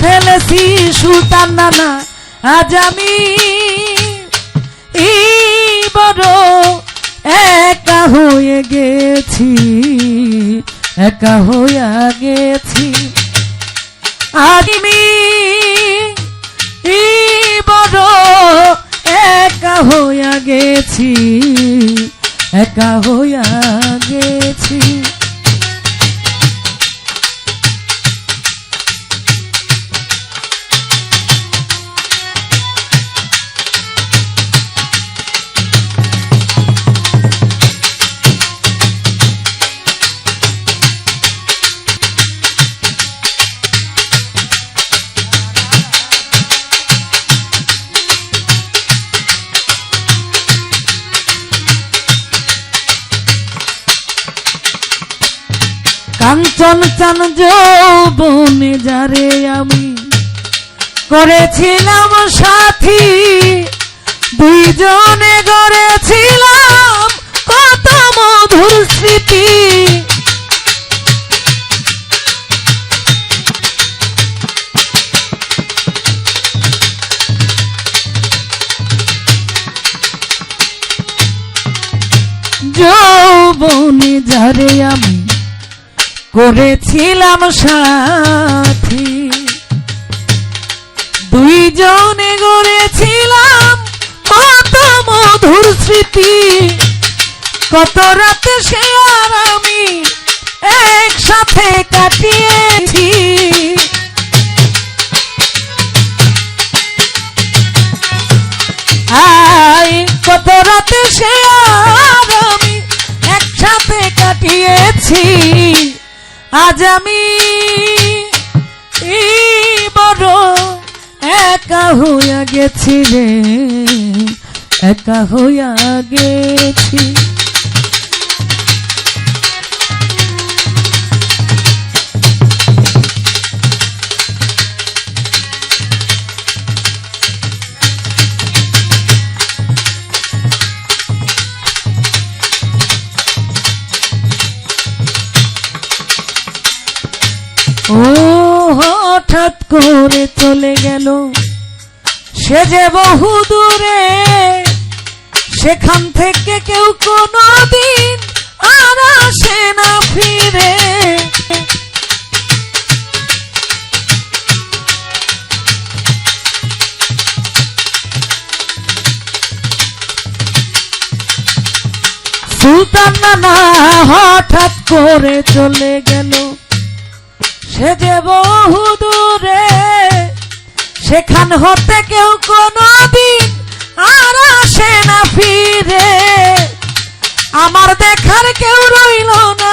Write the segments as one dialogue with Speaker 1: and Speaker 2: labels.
Speaker 1: ফেলেছি সুলতান নানা, আজ আমি বড় একা হয়ে গেছি, একা হয়ে গেছি। আমি বড় একা হয়ে গেছি, একা হয়ে গেছি। কাঞ্চন চান যৌবনে যারে আমি করেছিলাম সাথী, দুইজনে গড়েছিলাম কত মধুর স্মৃতি। যৌবনে যারে আমি করেছিলাম সাথী, দুইজনে গড়েছিলাম কত মধুর স্মৃতি। কত রাতে সে আর আমি একসাথে কাটিয়েছি, কত রাতে সে আর আমি একসাথে কাটিয়েছি। আজ আমি বড় একা হইয়া গেছি রে, একা হইয়া গেছি। ও হঠাৎ করে চলে গেল সে যে বহু দূরে, সেখান থেকে কেউ কোনোদিন আর আসে না ফিরে। সুলতান নানা হঠাৎ করে চলে গেল সে যে বহু দূরে, সেখান হতে কেউ কোনোদিন আর আসে না ফিরে। আমার দেখার কেউ রইল না,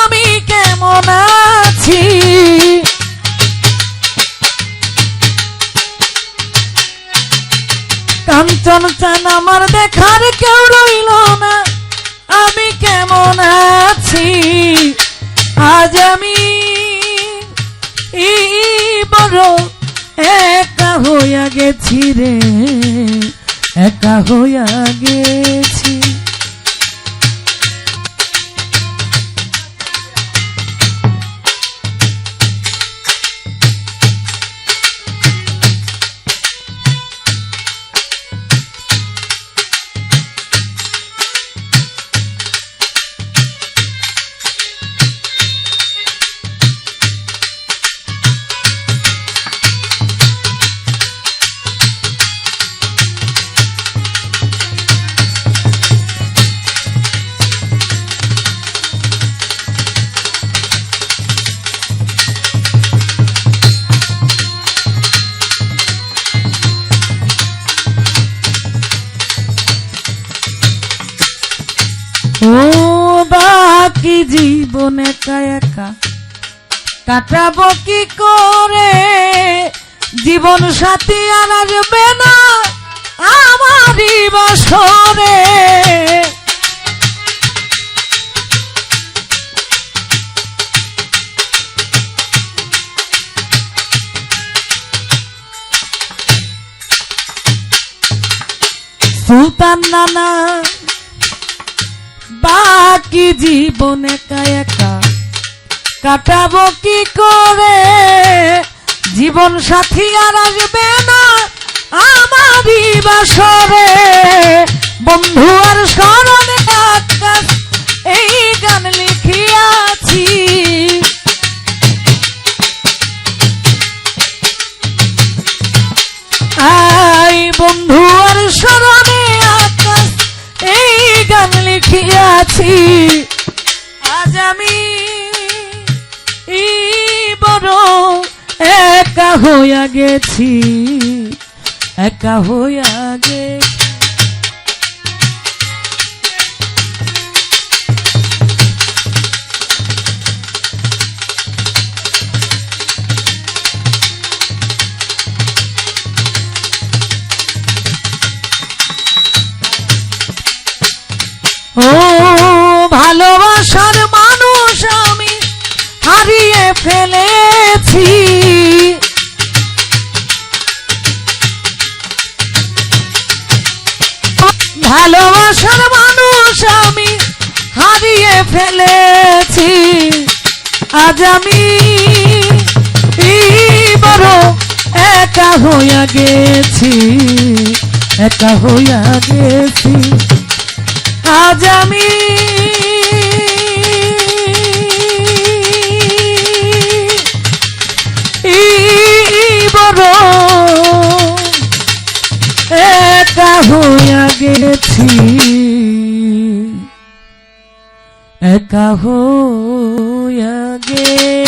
Speaker 1: আমি কেমন আছি। কাঞ্চন চান আমার দেখার কেউ রইল না, আমি কেমন আছি। আজ আমি বড় একা হইয়া গেছি রে, একা হইয়া গেছি। ও বাকি জীবন একা একা কাটাবো কি করে, জীবন সাথী আর আসবে না আমারই বাসরে। সুলতান নানা বাকি জীবন একা একা কাটাবো কি করে, জীবন সাথী আর আসবে না আমারই বাসরে, বন্ধু আর স্মরণে আকাশ এই গান লিখিয়াছি। আই বন্ধু আর স্মরণে আকাশ এই গান লিখিয়াছি। আজ আমি বড় একা হইয়া গেছি, একা হইয়া গেছি। ও ভালোবাসার মানুষ আমি হারিয়ে ফেলেছি, ভালোবাসার মানুষ আমি হারিয়ে ফেলেছি। আজ আমি বড় একা হইয়া গেছি, একা হইয়া গেছি। আজ আমি বড় একা হইয়া গেছি, একা হইয়া গেছি।